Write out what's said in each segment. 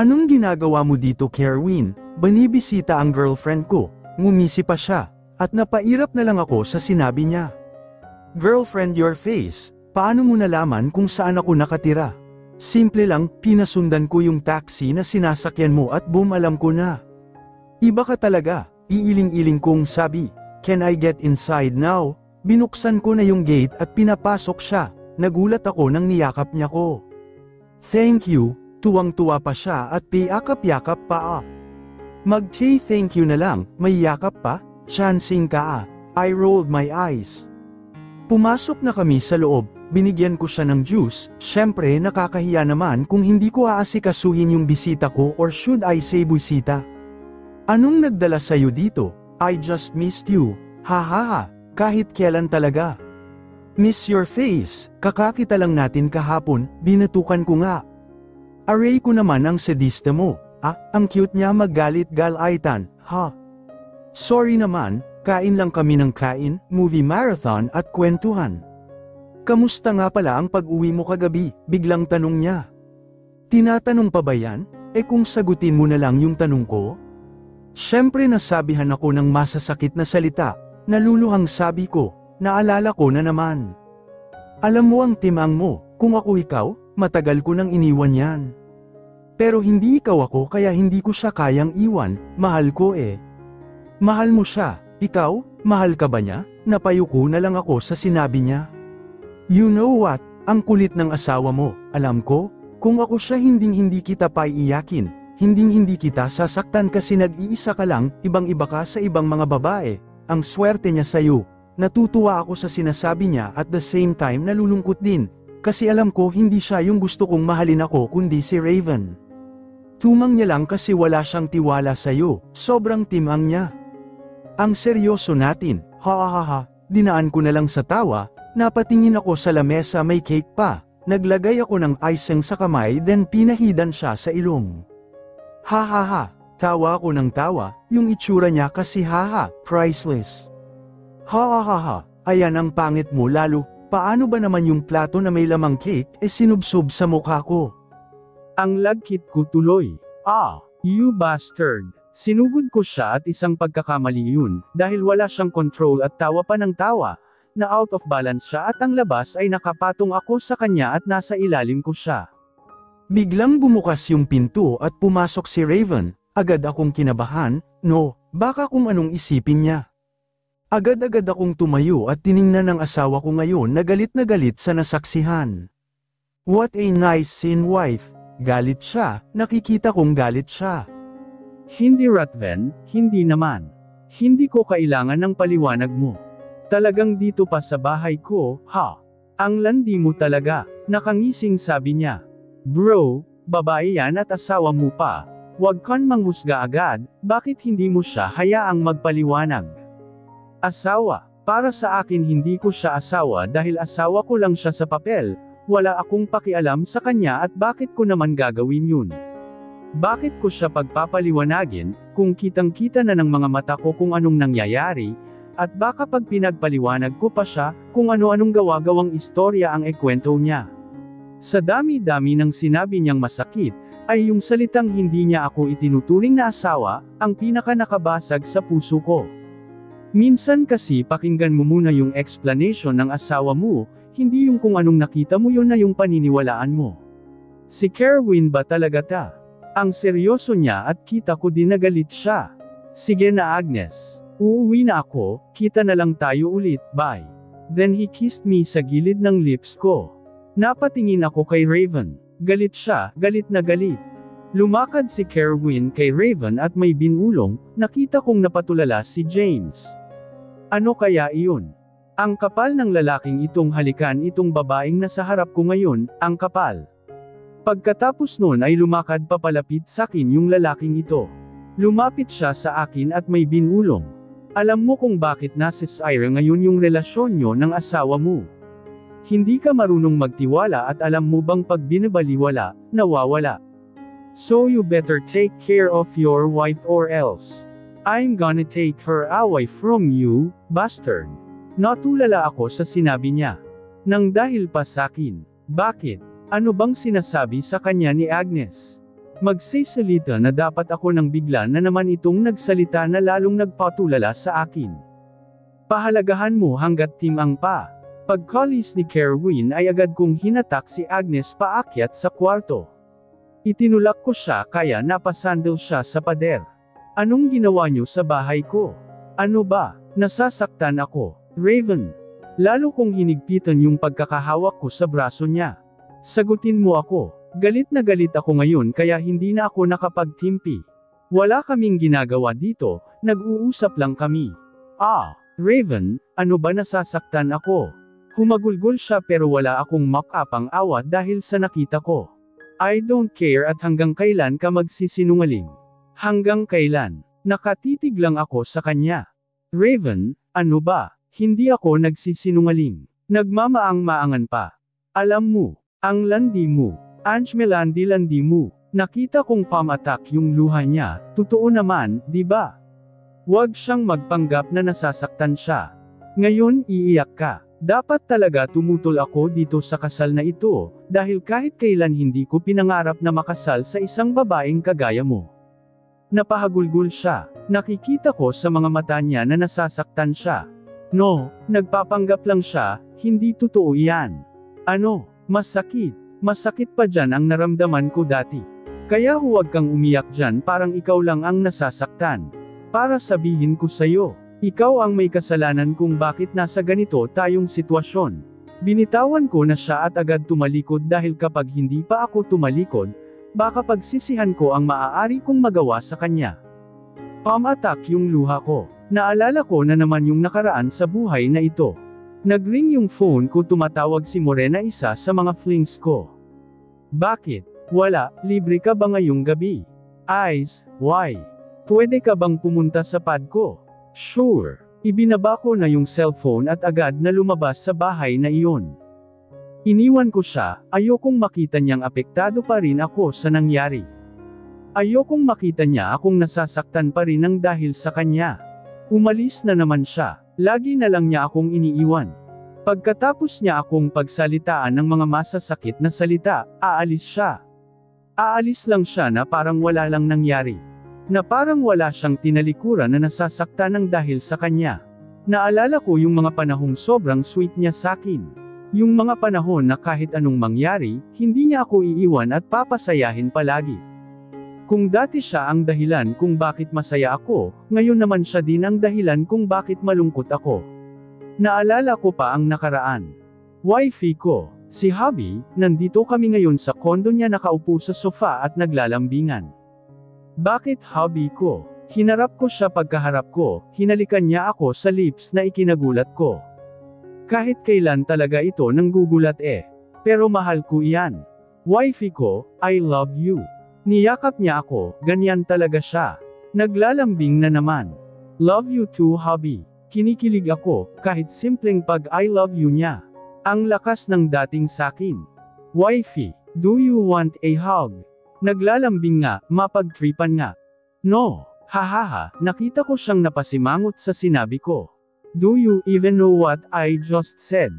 Anong ginagawa mo dito, Kerwin? Banibisita ang girlfriend ko. Ngumisi pa siya, at napairap na lang ako sa sinabi niya. Girlfriend your face, paano mo nalaman kung saan ako nakatira? Simple lang, pinasundan ko yung taxi na sinasakyan mo at boom, alam ko na. Iba ka talaga, iiling-iling kong sabi, can I get inside now? Binuksan ko na yung gate at pinapasok siya, nagulat ako nang niyakap niya ko. Thank you, tuwang-tuwa pa siya at piyakap-yakap pa. Mag-say thank you na lang, may yakap pa, chancing ka. I rolled my eyes. Pumasok na kami sa loob, binigyan ko siya ng juice, syempre nakakahiya naman kung hindi ko aasikasuhin yung bisita ko or should I say busita. Anong nagdala sa'yo dito? I just missed you, hahaha, kahit kailan talaga. Miss your face, kakakita lang natin kahapon, binatukan ko nga. Aray ko naman ang sadista mo, ang cute niya maggalit-galaitan, ha? Sorry naman, kain lang kami ng kain, movie marathon at kwentuhan. Kamusta nga pala ang pag-uwi mo kagabi? Biglang tanong niya. Tinatanong pa ba yan? Kung sagutin mo na lang yung tanong ko? Syempre nasabihan ako ng masasakit na salita, naluluhang sabi ko, naalala ko na naman. Alam mo ang timang mo, kung ako ikaw, matagal ko nang iniwan yan. Pero hindi ikaw ako kaya hindi ko siya kayang iwan, mahal ko Mahal mo siya, ikaw, mahal ka ba niya? Napayuko na lang ako sa sinabi niya. You know what, ang kulit ng asawa mo, alam ko, kung ako siya hindi kita paiiyakin, hindi kita sasaktan kasi nag-iisa ka lang, ibang-iba ka sa ibang mga babae, ang swerte niya sa'yo. Natutuwa ako sa sinasabi niya at the same time nalulungkot din, kasi alam ko hindi siya yung gusto kong mahalin ako kundi si Raven. Tumang niya lang kasi wala siyang tiwala sa'yo, sobrang timang niya. Ang seryoso natin, ha, dinaan ko na lang sa tawa, napatingin ako sa lamesa may cake pa, naglagay ako ng icing sa kamay then pinahidan siya sa ilong. Ha, tawa ako ng tawa, yung itsura niya kasi priceless. Ha, ayan ang pangit mo lalo, paano ba naman yung plato na may lamang cake sinubsob sa mukha ko? Ang lagkit ko tuloy. You bastard. Sinugod ko siya at isang pagkakamali yun, dahil wala siyang control at tawa pa ng tawa, na out of balance siya at ang labas ay nakapatong ako sa kanya at nasa ilalim ko siya. Biglang bumukas yung pinto at pumasok si Raven, agad akong kinabahan, baka kung anong isipin niya. Agad-agad akong tumayo at tiningnan ng asawa ko ngayon na galit sa nasaksihan. What a nice scene, wife. Galit siya, nakikita kong galit siya. Hindi Ratven, hindi naman. Hindi ko kailangan ng paliwanag mo. Talagang dito pa sa bahay ko, ha? Ang landi mo talaga, nakangising sabi niya. Bro, babae yan at asawa mo pa. Huwag kang manghusga agad, bakit hindi mo siya hayaang magpaliwanag? Asawa, para sa akin hindi ko siya asawa dahil asawa ko lang siya sa papel, wala akong pakialam sa kanya at bakit ko naman gagawin yun? Bakit ko siya pagpapaliwanagin, kung kitang-kita na ng mga mata ko kung anong nangyayari, at baka pag pinagpaliwanag ko pa siya, kung ano-anong gawa-gawang istorya ang ikwento niya. Sa dami-dami ng sinabi niyang masakit, ay yung salitang hindi niya ako itinuturing na asawa, ang pinaka nakabasag sa puso ko. Minsan kasi pakinggan mo muna yung explanation ng asawa mo, hindi yung kung anong nakita mo yun na yung paniniwalaan mo. Si Kerwin ba talaga ta? Ang seryoso niya at kita ko din nagalit siya. Sige na Agnes. Uuwi na ako, kita na lang tayo ulit, bye. Then he kissed me sa gilid ng lips ko. Napatingin ako kay Raven. Galit siya, galit na galit. Lumakad si Kerwin kay Raven at may binulong, nakita kong napatulala si James. Ano kaya iyon? Ang kapal ng lalaking itong halikan itong babaeng nasa harap ko ngayon, ang kapal. Pagkatapos nun ay lumakad papalapit sa akin yung lalaking ito. Lumapit siya sa akin at may binulong. Alam mo kung bakit nasisira ngayon yung relasyon nyo ng asawa mo. Hindi ka marunong magtiwala at alam mo bang pag binabaliwala, nawawala. So you better take care of your wife or else. I'm gonna take her away from you, bastard. Natulala ako sa sinabi niya. Nang dahil pa sakin. Bakit? Ano bang sinasabi sa kanya ni Agnes? Magsisalita na dapat ako nang bigla na naman itong nagsalita na lalong nagpatulala sa akin. Pahalagahan mo hanggat timang pa. Pagkalis ni Kerwin ay agad kong hinatak si Agnes paakyat sa kwarto. Itinulak ko siya kaya napasandal siya sa pader. Anong ginawa niyo sa bahay ko? Ano ba? Nasasaktan ako. Raven. Lalo kong hinigpitan yung pagkakahawak ko sa braso niya. Sagutin mo ako. Galit na galit ako ngayon kaya hindi na ako nakapagtimpi. Wala kaming ginagawa dito, nag-uusap lang kami. Raven, ano ba nasasaktan ako? Humagulgol siya pero wala akong makapang awa dahil sa nakita ko. I don't care at hanggang kailan ka magsisinungaling. Hanggang kailan? Nakatitig lang ako sa kanya. Raven, ano ba? Hindi ako nagsisinungaling. Nagmamaang-maangan pa. Alam mo, ang landi mo. Landi mo. Nakita kong pamatak yung luha niya, totoo naman, di ba? Huwag siyang magpanggap na nasasaktan siya. Ngayon iiyak ka. Dapat talaga tumutol ako dito sa kasal na ito, dahil kahit kailan hindi ko pinangarap na makasal sa isang babaeng kagaya mo. Napahagulgol siya. Nakikita ko sa mga mata niya na nasasaktan siya. No, nagpapanggap lang siya, hindi totoo yan. Ano, masakit. Masakit pa dyan ang naramdaman ko dati. Kaya huwag kang umiyak dyan parang ikaw lang ang nasasaktan. Para sabihin ko sa'yo, ikaw ang may kasalanan kung bakit nasa ganito tayong sitwasyon. Binitawan ko na siya at agad tumalikod dahil kapag hindi pa ako tumalikod, baka pagsisihan ko ang maaari kong magawa sa kanya. Pamatak yung luha ko. Naalala ko na naman yung nakaraan sa buhay na ito. Nagring yung phone ko, tumatawag si Morena, isa sa mga flings ko. Bakit? Wala, libre ka ba ngayong gabi? Ice, why? Pwede ka bang pumunta sa pad ko? Sure. Ibinaba ko na yung cellphone at agad na lumabas sa bahay na iyon. Iniwan ko siya, ayokong makita niyang apektado pa rin ako sa nangyari. Ayokong makita niya akong nasasaktan pa rin ng dahil sa kanya. Umalis na naman siya. Lagi na lang niya akong iniiwan. Pagkatapos niya akong pagsalitaan ng mga masasakit na salita, aalis siya. Aalis lang siya na parang wala lang nangyari. Na parang wala siyang tinalikuran na nasasaktan ng dahil sa kanya. Naalala ko yung mga panahong sobrang sweet niya sakin. Yung mga panahon na kahit anong mangyari, hindi niya ako iiwan at papasayahin palagi. Kung dati siya ang dahilan kung bakit masaya ako, ngayon naman siya din ang dahilan kung bakit malungkot ako. Naalala ko pa ang nakaraan. Wifey ko, si Hubby, nandito kami ngayon sa kondo niya, nakaupo sa sofa at naglalambingan. Bakit hubby ko? Hinarap ko siya, pagkaharap ko, hinalikan niya ako sa lips na ikinagulat ko. Kahit kailan talaga ito nanggugulat Pero mahal ko iyan. Wifey ko, I love you. Niyakap niya ako, ganyan talaga siya. Naglalambing na naman. Love you too hubby. Kinikilig ako, kahit simpleng pag I love you niya. Ang lakas ng dating sakin. Wifey, do you want a hug? Naglalambing nga, mapagtripan nga. No, hahaha, nakita ko siyang napasimangot sa sinabi ko. Do you even know what I just said?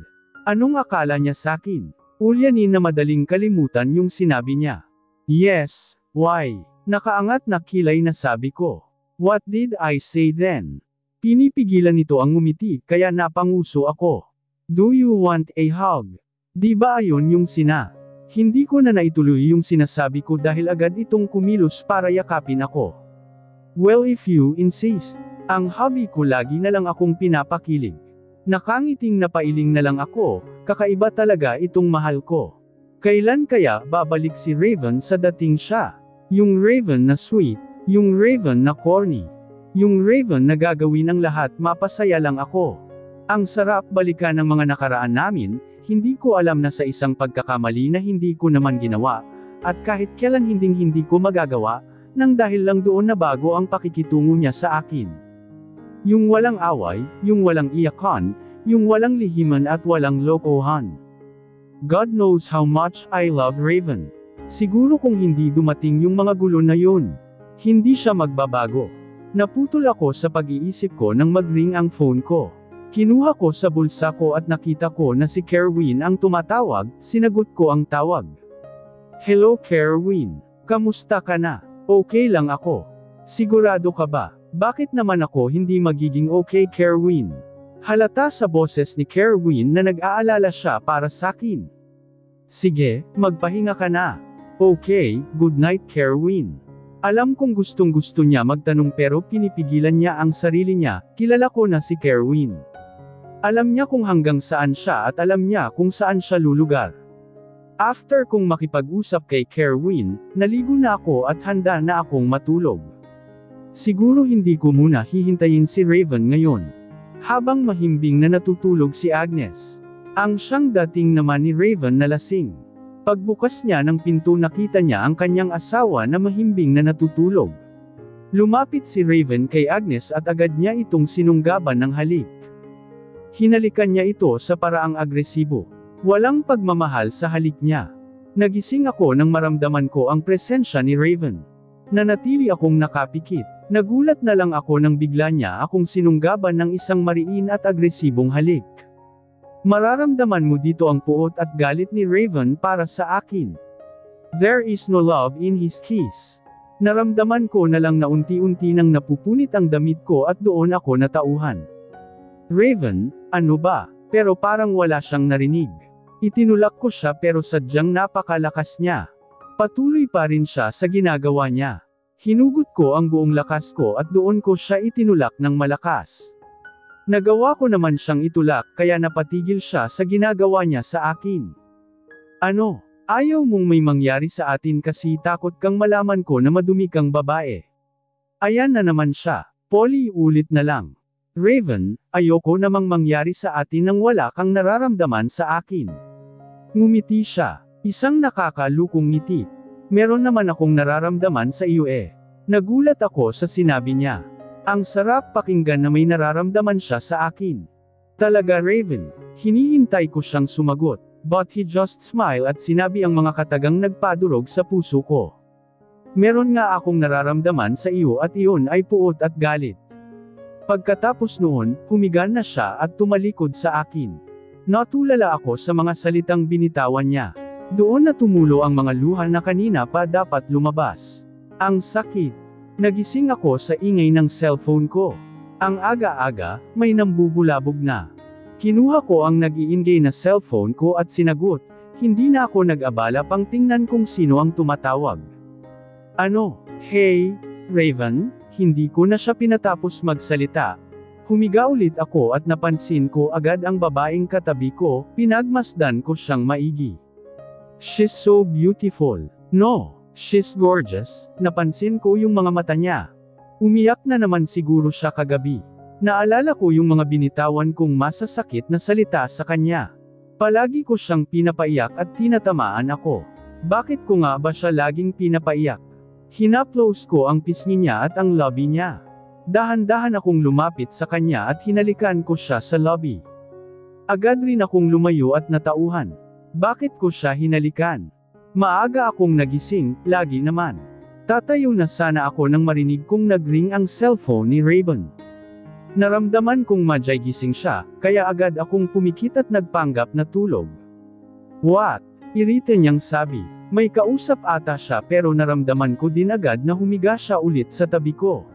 Anong akala niya sakin? Ulyanin na madaling kalimutan yung sinabi niya. Yes, why? Nakaangat na kilay na sabi ko. What did I say then? Pinipigilan nito ang ngumiti kaya napanguso ako. Do you want a hug? Di ba ayon yung sina? Hindi ko na naituloy yung sinasabi ko dahil agad itong kumilos para yakapin ako. Well, if you insist. Ang hubby ko lagi na lang akong pinapakilig. Nakangiting napailing na lang ako, kakaiba talaga itong mahal ko. Kailan kaya babalik si Raven sa dating siya? Yung Raven na sweet, yung Raven na corny. Yung Raven na gagawin ang lahat mapasaya lang ako. Ang sarap balikan ng mga nakaraan namin, hindi ko alam na sa isang pagkakamali na hindi ko naman ginawa, at kahit kailan hindi ko magagawa, nang dahil lang doon na bago ang pakikitungo niya sa akin. Yung walang away, yung walang iyakan, yung walang lihiman at walang lokohan. God knows how much I love Raven. Siguro kung hindi dumating yung mga gulo na yun, hindi siya magbabago. Naputol ako sa pag-iisip ko nang mag-ring ang phone ko. Kinuha ko sa bulsa ko at nakita ko na si Kerwin ang tumatawag, sinagot ko ang tawag. Hello Kerwin. Kamusta ka na? Okay lang ako. Sigurado ka ba? Bakit naman ako hindi magiging okay, Kerwin? Halata sa boses ni Kerwin na nag-aalala siya para sakin. Sige, magpahinga ka na. Okay, good night, Kerwin. Alam kong gustong-gusto niya magtanong pero pinipigilan niya ang sarili niya. Kilala ko na si Kerwin. Alam niya kung hanggang saan siya at alam niya kung saan siya lulugar. After kong makipag-usap kay Kerwin, naligo na ako at handa na akong matulog. Siguro hindi ko muna hihintayin si Raven ngayon. Habang mahimbing na natutulog si Agnes. Ang siyang dating naman ni Raven na lasing. Pagbukas niya ng pinto nakita niya ang kanyang asawa na mahimbing na natutulog. Lumapit si Raven kay Agnes at agad niya itong sinunggaban ng halik. Hinalikan niya ito sa paraang agresibo. Walang pagmamahal sa halik niya. Nagising ako nang maramdaman ko ang presensya ni Raven. Nanatili akong nakapikit. Nagulat na lang ako nang bigla niya akong sinunggaban ng isang mariin at agresibong halik. Mararamdaman mo dito ang puot at galit ni Raven para sa akin. There is no love in his kiss. Naramdaman ko na lang na unti-unti nang napupunit ang damit ko at doon ako natauhan. Raven, ano ba? Pero parang wala siyang narinig. Itinulak ko siya pero sadyang napakalakas niya. Patuloy pa rin siya sa ginagawa niya. Hinugot ko ang buong lakas ko at doon ko siya itinulak ng malakas. Nagawa ko naman siyang itulak kaya napatigil siya sa ginagawa niya sa akin. Ano? Ayaw mong may mangyari sa atin kasi takot kang malaman ko na madumi kang babae. Ayan na naman siya. Polly, ulit na lang. Raven, ayoko namang mangyari sa atin nang wala kang nararamdaman sa akin. Ngumiti siya. Isang nakakalukong ngiti. Meron naman akong nararamdaman sa iyo eh. Nagulat ako sa sinabi niya. Ang sarap pakinggan na may nararamdaman siya sa akin. Talaga, Raven. Hinihintay ko siyang sumagot. But he just smiled at sinabi ang mga katagang nagpadurog sa puso ko. Meron nga akong nararamdaman sa iyo at iyon ay puot at galit. Pagkatapos noon, humiga na siya at tumalikod sa akin. Natulala ako sa mga salitang binitawan niya. Doon na tumulo ang mga luha na kanina pa dapat lumabas. Ang sakit. Nagising ako sa ingay ng cellphone ko. Ang aga-aga, may nambubulabog na. Kinuha ko ang nag-iingay na cellphone ko at sinagot. Hindi na ako nag-abala pang tingnan kung sino ang tumatawag. Ano? Hey, Raven? Hindi ko na siya pinatapos magsalita. Humiga ulit ako at napansin ko agad ang babaeng katabi ko, pinagmasdan ko siyang maigi. She's so beautiful. No, she's gorgeous. Napansin ko yung mga mata niya. Umiyak na naman siguro siya kagabi. Naalala ko yung mga binitawan kong masasakit na salita sa kanya. Palagi ko siyang pinapaiyak at tinatamaan ako. Bakit ko nga ba siya laging pinapaiyak? Hinaplos ko ang pisngi niya at ang lobby niya. Dahan-dahan akong lumapit sa kanya at hinalikan ko siya sa lobby. Agad rin akong lumayo at natauhan. Bakit ko siya hinalikan? Maaga akong nagising, lagi naman. Tatayo na sana ako nang marinig kong nagring ang cellphone ni Raven. Naramdaman kong madyay gising siya, kaya agad akong pumikit at nagpanggap na tulog. What? Irite niyang sabi. May kausap ata siya pero naramdaman ko din agad na humiga siya ulit sa tabi ko.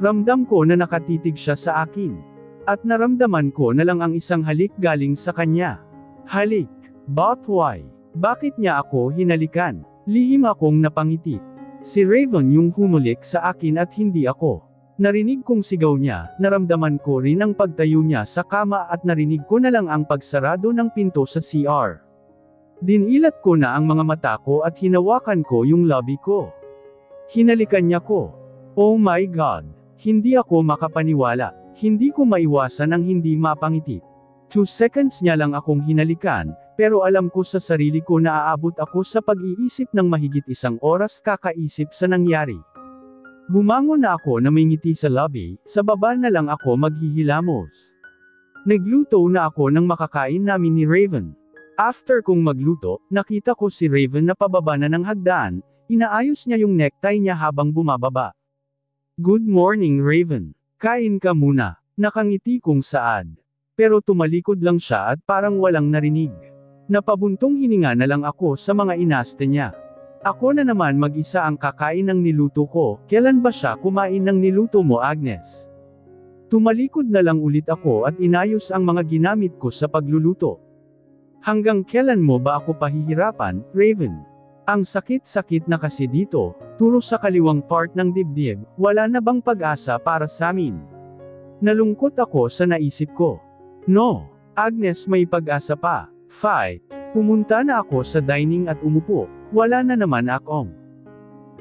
Ramdam ko na nakatitig siya sa akin. At naramdaman ko na lang ang isang halik galing sa kanya. Halik. But why? Bakit niya ako hinalikan? Lihim akong napangiti. Si Raven yung humulik sa akin at hindi ako. Narinig kong sigaw niya, naramdaman ko rin ang pagtayo niya sa kama at narinig ko na lang ang pagsarado ng pinto sa CR. Dinilat ko na ang mga mata ko at hinawakan ko yung labi ko. Hinalikan niya ko. Oh my God! Hindi ako makapaniwala. Hindi ko maiwasan ang hindi mapangiti. 2 seconds niya lang akong hinalikan, pero alam ko sa sarili ko na aabot ako sa pag-iisip ng mahigit 1 oras kakaisip sa nangyari. Bumangon na ako na may ngiti sa lobby, sa baba na lang ako maghihilamos. Nagluto na ako ng makakain namin ni Raven. After kong magluto, nakita ko si Raven na pababa na ng hagdan, inaayos niya yung necktie niya habang bumababa. Good morning, Raven. Kain ka muna. Nakangiti kong saad. Pero tumalikod lang siya at parang walang narinig. Napabuntong hininga na lang ako sa mga inaste niya. Ako na naman mag-isa ang kakain ng niluto ko, kailan ba siya kumain ng niluto mo, Agnes? Tumalikod na lang ulit ako at inayos ang mga ginamit ko sa pagluluto. Hanggang kailan mo ba ako pahihirapan, Raven? Ang sakit-sakit na kasi dito, turo sa kaliwang part ng dibdib, wala na bang pag-asa para sa amin? Nalungkot ako sa naisip ko. No, Agnes, may pag-asa pa. Fight. Pumunta na ako sa dining at umupo, wala na naman akong.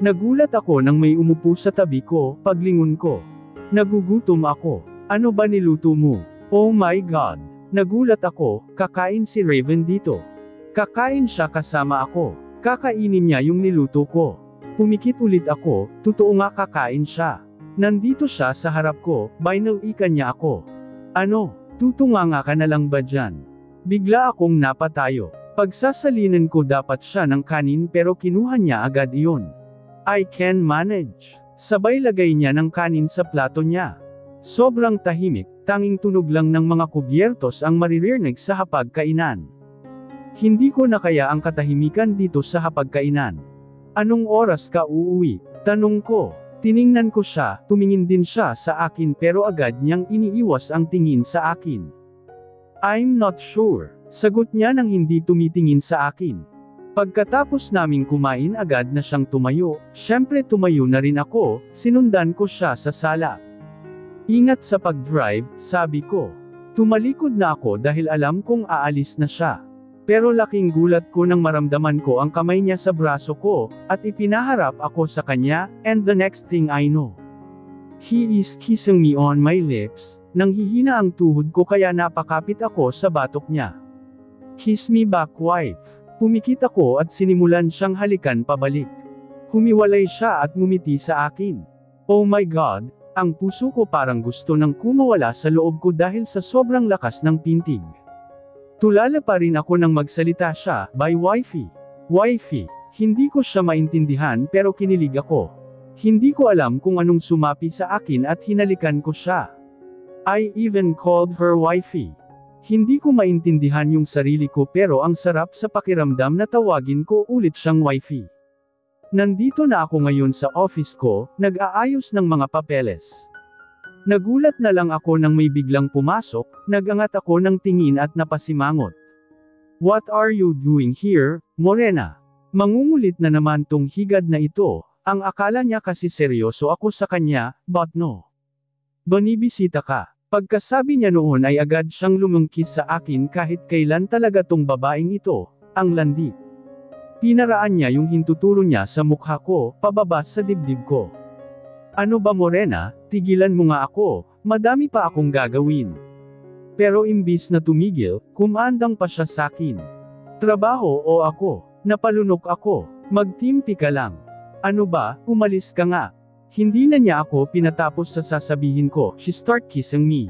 Nagulat ako nang may umupo sa tabi ko, paglingon ko. Nagugutom ako. Ano ba niluto mo? Oh my God. Nagulat ako, kakain si Raven dito. Kakain siya kasama ako. Kakainin niya yung niluto ko. Pumikit ulit ako, totoo nga kakain siya. Nandito siya sa harap ko, binalikan niya ako. Ano, tutunganga ka na lang ba dyan? Bigla akong napatayo. Pagsasalinan ko dapat siya ng kanin pero kinuha niya agad iyon. I can manage. Sabay lagay niya ng kanin sa plato niya. Sobrang tahimik, tanging tunog lang ng mga kubyertos ang maririnig sa hapagkainan. Hindi ko na kaya ang katahimikan dito sa hapagkainan. Anong oras ka uuwi? Tanong ko. Tiningnan ko siya, tumingin din siya sa akin pero agad niyang iniiwas ang tingin sa akin. I'm not sure. Sagot niya nang hindi tumitingin sa akin. Pagkatapos naming kumain agad na siyang tumayo, syempre tumayo na rin ako, sinundan ko siya sa sala. Ingat sa pag-drive, sabi ko. Tumalikod na ako dahil alam kong aalis na siya. Pero laking gulat ko nang maramdaman ko ang kamay niya sa braso ko, at ipinaharap ako sa kanya, and the next thing I know. He is kissing me on my lips, nang hihina ang tuhod ko kaya napakapit ako sa batok niya. Kiss me back, wife. Pumikit ako at sinimulan siyang halikan pabalik. Humiwalay siya at ngumiti sa akin. Oh my God, ang puso ko parang gusto nang kumawala sa loob ko dahil sa sobrang lakas ng pintig. Tulala pa rin ako nang magsalita siya, by wifey. Wifey, hindi ko siya maintindihan pero kinilig ako. Hindi ko alam kung anong sumapi sa akin at hinalikan ko siya. I even called her wifey. Hindi ko maintindihan yung sarili ko pero ang sarap sa pakiramdam na tawagin ko ulit siyang wifey. Nandito na ako ngayon sa office ko, nag-aayos ng mga papeles. Nagulat na lang ako nang may biglang pumasok, nagangat ako ng tingin at napasimangot. What are you doing here, Morena? Mangungulit na naman tong higad na ito, ang akala niya kasi seryoso ako sa kanya, but no. Banibisita ka. Pagkasabi niya noon ay agad siyang lumungkis sa akin kahit kailan talaga tong babaeng ito, ang landi. Pinaraan niya yung hintuturo niya sa mukha ko, pababa sa dibdib ko. Ano ba Morena, tigilan mo nga ako, madami pa akong gagawin. Pero imbis na tumigil, kumandang pa siya sakin. Trabaho o ako? Napalunok ako, magtimpi ka lang. Ano ba, umalis ka nga. Hindi na niya ako pinatapos sa sasabihin ko, she start kissing me.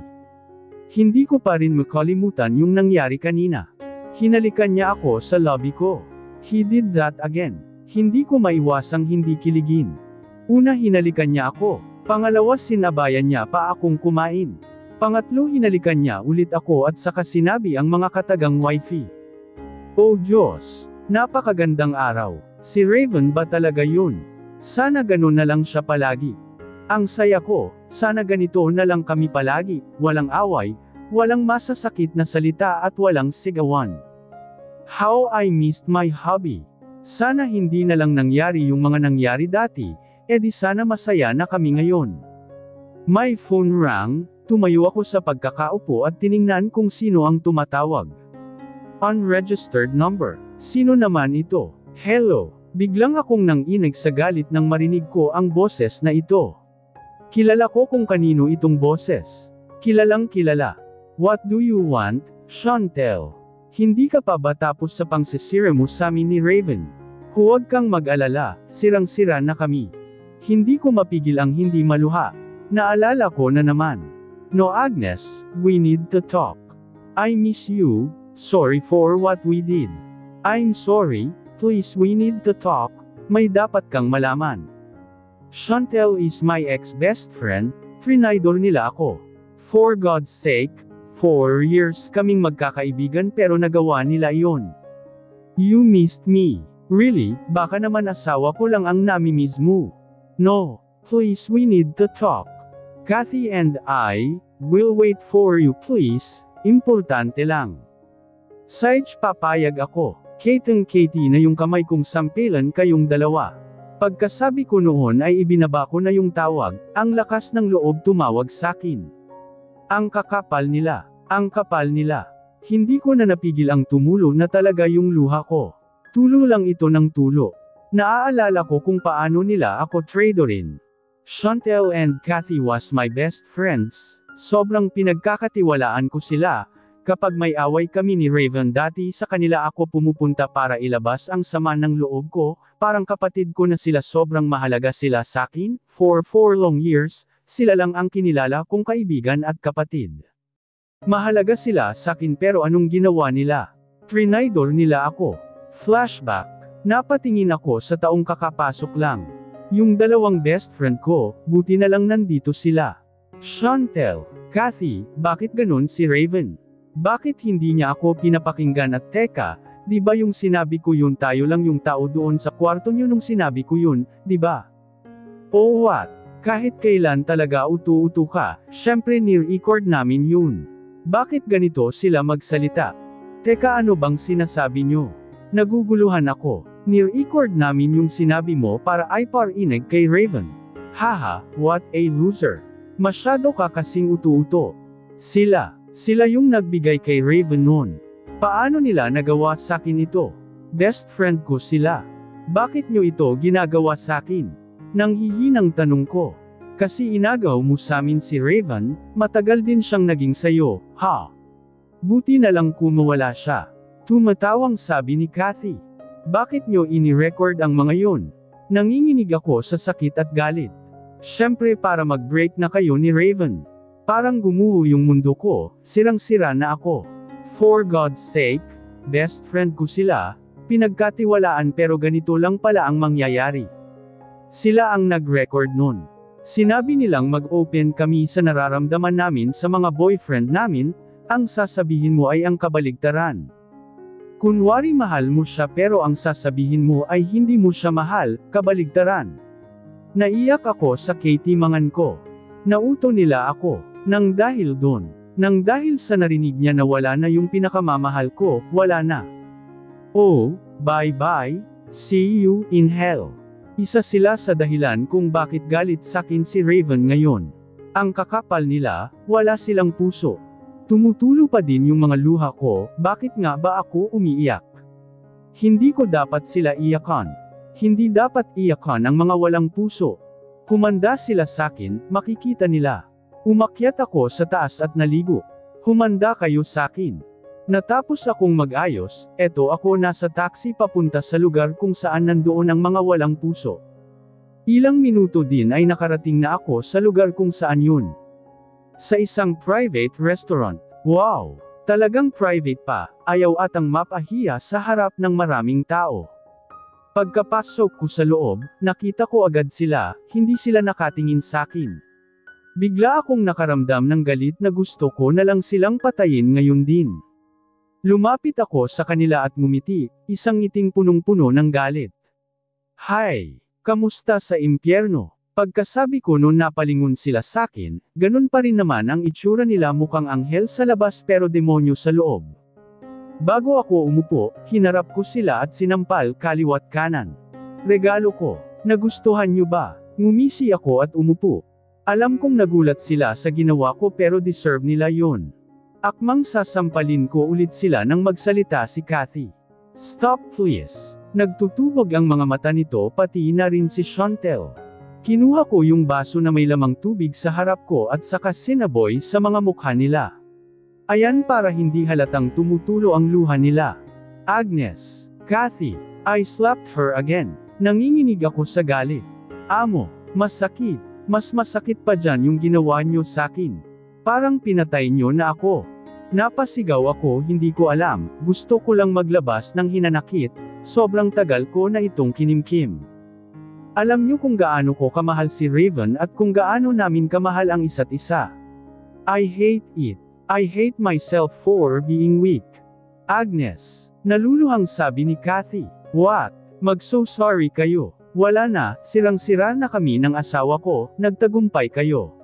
Hindi ko pa rin makalimutan yung nangyari kanina. Hinalikan niya ako sa lobby ko. He did that again. Hindi ko maiwasang hindi kiligin. Una hinalikan niya ako. Pangalawa sinabayan niya pa akong kumain. Pangatlo hinalikan niya ulit ako at saka sinabi ang mga katagang wifey. Oh Diyos! Napakagandang araw. Si Raven ba talaga yun? Sana ganun na lang siya palagi. Ang saya ko, sana ganito na lang kami palagi, walang away, walang masasakit na salita at walang sigawan. How I missed my hubby. Sana hindi na lang nangyari yung mga nangyari dati, edi sana masaya na kami ngayon. My phone rang, tumayo ako sa pagkakaupo at tiningnan kung sino ang tumatawag. Unregistered number. Sino naman ito? Hello. Biglang akong nanginig sa galit nang marinig ko ang boses na ito. Kilala ko kung kanino itong boses. Kilalang kilala. What do you want, Chantel? Hindi ka pa ba tapos sa pangsisira mo sa amin ni Raven? Huwag kang mag-alala, sirang-sira na kami. Hindi ko mapigil ang hindi maluha. Naalala ko na naman. No Agnes, we need to talk. I miss you, sorry for what we did. I'm sorry. Please we need to talk, may dapat kang malaman. Chantel is my ex-best friend, trinidor nila ako. For God's sake, 4 years kaming magkakaibigan pero nagawa nila iyon. You missed me. Really, baka naman asawa ko lang ang namimiss mo. No, please, we need to talk. Kathy and I will wait for you, please. Importante lang. Sage, papayag ako. Kitang-Katie na yung kamay kong sampilan kayong dalawa. Pagkasabi ko noon ay ibinaba ko na yung tawag, ang lakas ng loob tumawag sakin. Ang kakapal nila, ang kapal nila. Hindi ko na napigil ang tumulo na talaga yung luha ko. Tulo lang ito ng tulo. Naaalala ko kung paano nila ako tradorin. Chantel and Kathy was my best friends. Sobrang pinagkakatiwalaan ko sila. Kapag may away kami ni Raven dati sa kanila ako pumupunta para ilabas ang sama ng loob ko, parang kapatid ko na sila, sobrang mahalaga sila sakin. For 4 long years, sila lang ang kinilala kong kaibigan at kapatid. Mahalaga sila sakin pero anong ginawa nila? Trinaydor nila ako. Flashback. Napatingin ako sa taong kakapasok lang. Yung dalawang best friend ko, buti na lang nandito sila. Chantel, Kathy, bakit ganun si Raven? Bakit hindi niya ako pinapakinggan at teka, di ba yung sinabi ko yun, tayo lang yung tao doon sa kwarto niyo nung sinabi ko yun, di ba? Oh what? Kahit kailan talaga utu-utu ka, syempre ni-record namin yun. Bakit ganito sila magsalita? Teka, ano bang sinasabi nyo? Naguguluhan ako. Ni-record namin yung sinabi mo para ay parinig kay Raven. Haha, what a loser. Masyado ka kasing utu-uto. Sila yung nagbigay kay Raven noon. Paano nila nagawa sakin ito? Best friend ko sila. Bakit nyo ito ginagawa sakin? Nanghihinang tanong ko. Kasi inagaw mo samin si Raven, matagal din siyang naging sayo, ha? Buti na lang kumawala siya. Tumatawang sabi ni Kathy. Bakit nyo ini-record ang mga yun? Nanginginig ako sa sakit at galit. Syempre para mag-break na kayo ni Raven. Parang gumuho yung mundo ko, sirang-sira na ako. For God's sake, best friend ko sila, pinagkatiwalaan pero ganito lang pala ang mangyayari. Sila ang nag-record nun. Sinabi nilang mag-open kami sa nararamdaman namin sa mga boyfriend namin, ang sasabihin mo ay ang kabaligtaran. Kunwari mahal mo siya pero ang sasabihin mo ay hindi mo siya mahal, kabaligtaran. Naiyak ako sa katimangan ko. Nauto nila ako. Nang dahil doon. Nang dahil sa narinig niya na wala na yung pinakamamahal ko, wala na. Oh, bye-bye, see you in hell. Isa sila sa dahilan kung bakit galit sakin si Raven ngayon. Ang kakapal nila, wala silang puso. Tumutulo pa din yung mga luha ko, bakit nga ba ako umiiyak? Hindi ko dapat sila iyakan. Hindi dapat iyakan ang mga walang puso. Humanda sila sakin, makikita nila. Umakyat ako sa taas at naligo. Humanda kayo sakin. Natapos akong mag-ayos, eto ako nasa taxi papunta sa lugar kung saan nandoon ang mga walang puso. Ilang minuto din ay nakarating na ako sa lugar kung saan yun. Sa isang private restaurant. Wow! Talagang private pa, ayaw atang mapahiya sa harap ng maraming tao. Pagkapasok ko sa loob, nakita ko agad sila, hindi sila nakatingin sakin. Bigla akong nakaramdam ng galit na gusto ko na lang silang patayin ngayon din. Lumapit ako sa kanila at ngumiti, isang ngiting punong-puno ng galit. Hi! Kamusta sa impyerno? Pagkasabi ko noon napalingon sila sakin, ganun pa rin naman ang itsura nila, mukhang anghel sa labas pero demonyo sa loob. Bago ako umupo, hinarap ko sila at sinampal kaliwat kanan. Regalo ko. Nagustuhan nyo ba? Ngumisi ako at umupo. Alam kong nagulat sila sa ginawa ko pero deserve nila yon. Akmang sasampalin ko ulit sila nang magsalita si Kathy. Stop please. Nagtutubog ang mga mata nito, pati na rin si Chantel. Kinuha ko yung baso na may lamang tubig sa harap ko at saka sinaboy sa mga mukha nila. Ayan para hindi halatang tumutulo ang luha nila. Agnes. Kathy. I slapped her again. Nanginginig ako sa galit. Amo. Masakit. Mas masakit pa dyan yung ginawa nyo sakin. Parang pinatay nyo na ako. Napasigaw ako, hindi ko alam, gusto ko lang maglabas ng hinanakit, sobrang tagal ko na itong kinimkim. Alam nyo kung gaano ko kamahal si Raven at kung gaano namin kamahal ang isa't isa. I hate it. I hate myself for being weak. Agnes. Naluluhang sabi ni Kathy. What? Mag-so sorry kayo. Wala na, sirang-sira na kami ng asawa ko, nagtagumpay kayo.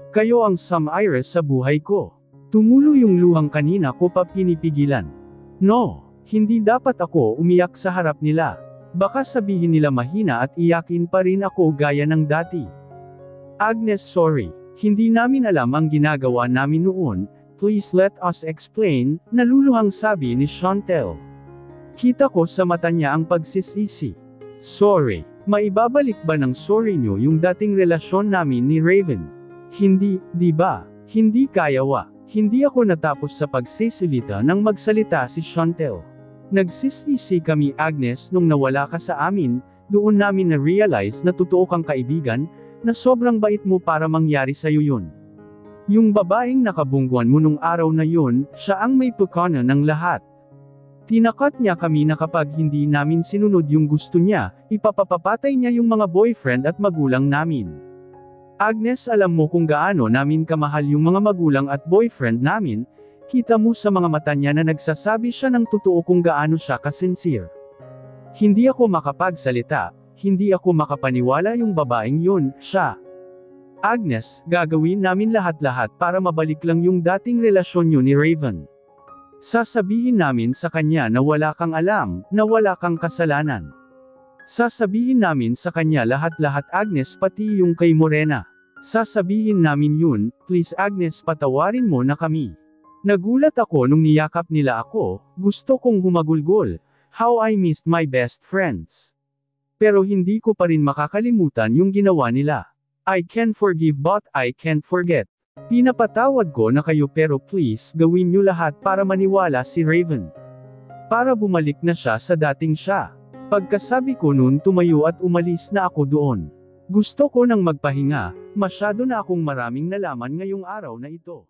Kayo ang Sam Iris sa buhay ko. Tumulo yung luhang kanina ko pa pinipigilan. No, hindi dapat ako umiyak sa harap nila. Baka sabihin nila mahina at iyakin pa rin ako gaya ng dati. Agnes, sorry. Hindi namin alam ang ginagawa namin noon, please let us explain, naluluhang sabi ni Chantel. Kita ko sa mata niya ang pagsisisi. Sorry. Maibabalik ba ng sorry nyo yung dating relasyon namin ni Raven? Hindi, di ba? Hindi kayawa. Hindi ako natapos sa pagsisilita nang magsalita si Chantel. Nagsisisi kami Agnes nung nawala ka sa amin, doon namin na-realize na totoo kang kaibigan, na sobrang bait mo para mangyari sa'yo yun. Yung babaeng nakabungguan mo nung araw na yun, siya ang may pukana ng lahat. Tinakat niya kami na kapag hindi namin sinunod yung gusto niya, ipapapatay niya yung mga boyfriend at magulang namin. Agnes, alam mo kung gaano namin kamahal yung mga magulang at boyfriend namin, kita mo sa mga mata niya na nagsasabi siya ng totoo kung gaano siya ka-sincere. Hindi ako makapagsalita, hindi ako makapaniwala yung babaeng yun, siya. Agnes, gagawin namin lahat-lahat para mabalik lang yung dating relasyon niyo ni Raven. Sasabihin namin sa kanya na wala kang alam, na wala kang kasalanan. Sasabihin namin sa kanya lahat-lahat Agnes pati yung kay Morena. Sasabihin namin yun, please Agnes patawarin mo na kami. Nagulat ako nung niyakap nila ako, gusto kong humagulgol, how I missed my best friends. Pero hindi ko pa rin makakalimutan yung ginawa nila. I can forgive but I can't forget. Pinapatawad ko na kayo pero please gawin niyo lahat para maniwala si Raven. Para bumalik na siya sa dating siya. Pagkasabi ko noon tumayo at umalis na ako doon. Gusto ko nang magpahinga, masyado na akong maraming nalaman ngayong araw na ito.